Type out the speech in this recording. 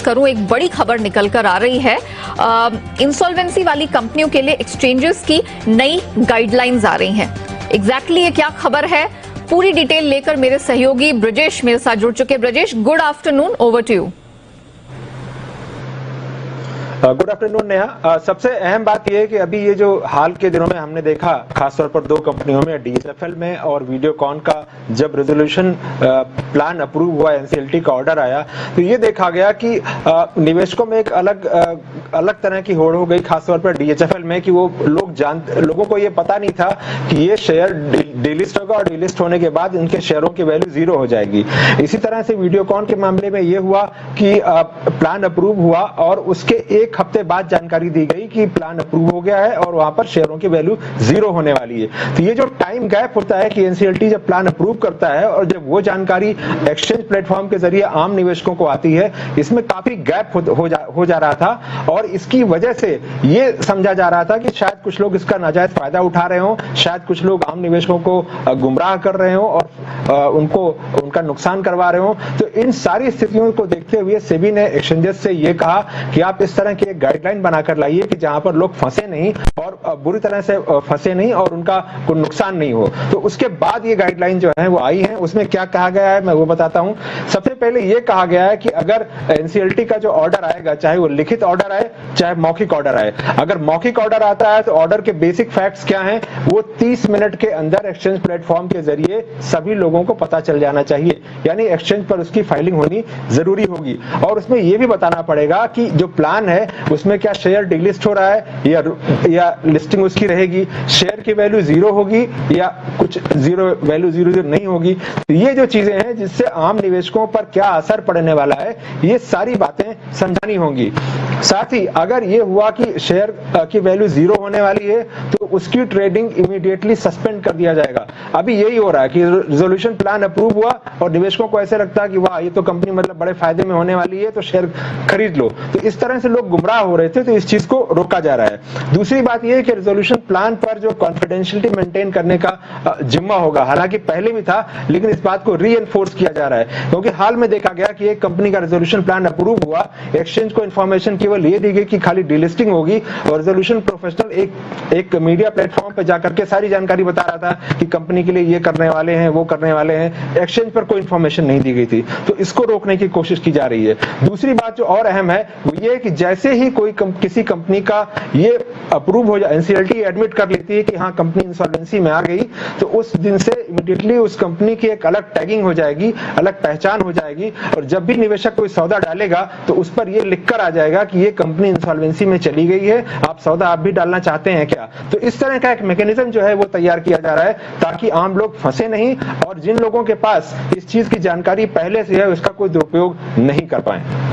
करूं, एक बड़ी खबर निकल कर आ रही है। इंसॉल्वेंसी वाली कंपनियों के लिए एक्सचेंजेस की नई गाइडलाइंस आ रही हैं। एग्जैक्टली ये क्या खबर है, पूरी डिटेल लेकर मेरे सहयोगी ब्रजेश मेरे साथ जुड़ चुके। Brajesh, good afternoon, over to you. Good afternoon Neha. सबसे अहम बात यह है कि अभी ये जो हाल के दिनों में हमने देखा, खासतौर पर दो कंपनियों में, डीएचएफएल में और वीडियोकॉन का, जब रेजोल्यूशन प्लान अप्रूव हुआ, एनसीएलटी का ऑर्डर आया, तो ये देखा गया कि निवेशकों में एक अलग तरह की होड़ हो गई, खासतौर पर डीएचएफएल में, कि वो लोगों को ये पता नहीं था कि ये शेयर डीलिस्ट होगा और डीलिस्ट होने के बाद इनके शेयरों की वैल्यू जीरो हो जाएगी। इसी तरह से वीडियोकॉन के मामले में ये हुआ कि प्लान अप्रूव हुआ और उसके एक हफ्ते बाद जानकारी दी गई कि प्लान अप्रूव हो गया है और वहां पर शेयरों की वैल्यू जीरो होने वाली है। तो ये जो टाइम गैप होता है कि एनसीएलटी जब प्लान अप्रूव करता है और जब वो जानकारी एक्सचेंज प्लेटफॉर्म के जरिए आम निवेशकों को आती है, इसमें काफी गैप हो जा रहा था और इसकी वजह से ये समझा जा रहा था कि शायद कुछ लोग इसका नाजायज फायदा उठा रहे हो, शायद कुछ लोग आम निवेशकों को गुमराह कर रहे हो और उनका नुकसान करवा रहे हो। तो इन सारी स्थितियों को देखते हुए सेबी ने एक्सचेंजेस से ये कहा कि आप इस तरह की एक गाइडलाइन बनाकर लाइए कि जहां पर लोग फंसे नहीं और बुरी तरह से फंसे नहीं और उनका कोई नुकसान नहीं हो। तो उसके बाद ये गाइडलाइन जो है वो आई है। उसमें क्या कहा गया है मैं वो बताता हूं। सबसे पहले ये कहा गया है कि अगर एनसीएलटी का जो ऑर्डर आएगा, चाहे वो लिखित ऑर्डर आए चाहे मौखिक ऑर्डर आए, अगर मौखिक ऑर्डर आता है तो ऑर्डर के बेसिक फैक्ट्स क्या हैं वो 30 मिनट के अंदर एक्सचेंज प्लेटफॉर्म के जरिए सभी लोगों को पता चल जाना चाहिए, यानी एक्सचेंज पर उसकी फाइलिंग होनी जरूरी होगी। और उसमें यह भी बताना पड़ेगा कि जो प्लान है उसमें क्या शेयर डीलिस्ट हो रहा है या लिस्टिंग उसकी रहेगी, शेयर की वैल्यू जीरो होगी या कुछ वैल्यू जीरो नहीं होगी। तो ये जो चीजें हैं जिससे आम निवेशकों पर क्या असर पड़ने वाला है, ये सारी बातें समझानी होंगी। साथ ही अगर ये हुआ कि शेयर की वैल्यू जीरो होने वाली है तो उसकी ट्रेडिंग इमीडिएटली सस्पेंड कर दिया जाएगा। अभी यही हो रहा है कि रेजोल्यूशन प्लान अप्रूव हुआ और निवेशकों को ऐसे लगता है कि वाह ये तो कंपनी मतलब बड़े फायदे में होने वाली है तो शेयर खरीद लो। तो इस तरह से लोग गुमराह हो रहे थे, तो इस चीज को रोका जा रहा है। दूसरी बात यह है कि रेजोल्यूशन प्लान पर जो कॉन्फिडेंशियलिटी मेंटेन करने का जिम्मा होगा, हालांकि पहले भी था लेकिन इस बात को रीएनफोर्स किया जा रहा है, क्योंकि हाल में देखा गया कि एक कंपनी का रेजोल्यूशन प्लान अप्रूव हुआ, एक्सचेंज को इन्फॉर्मेशन केवल ये दी गई कि खाली डीलिस्टिंग होगी और रेजोल्यूशन प्रोफेशनल एक मीडिया प्लेटफॉर्म पर जाकर के सारी जानकारी बता रहा था कि कंपनी के लिए ये करने वाले हैं, वो करने वाले हैं। एक्सचेंज पर कोई इन्फॉर्मेशन नहीं दी गई थी, तो इसको रोकने की कोशिश की जा रही है। दूसरी बात जो और अहम है वो ये कि जैसे ही किसी कंपनी का ये अप्रूव हो जाए, एनसीएलटी एडमिट कर लेती है कि हाँ कंपनी इंसॉल्वेंसी में आ गई, तो उस दिन से इमीडिएटली उस कंपनी की एक अलग टैगिंग हो जाएगी, अलग पहचान हो जाएगी और जब भी निवेशक कोई सौदा डालेगा तो उस पर ये लिखकर आ जाएगा कि ये कंपनी इंसॉल्वेंसी में चली गई है, आप भी डालना चाहते हैं क्या। तो इस तरह का एक मैकेनिज्म जो है वो तैयार किया जा रहा है ताकि आम लोग फंसे नहीं और जिन लोगों के पास इस चीज की जानकारी पहले से है उसका कोई दुरुपयोग नहीं कर पाए।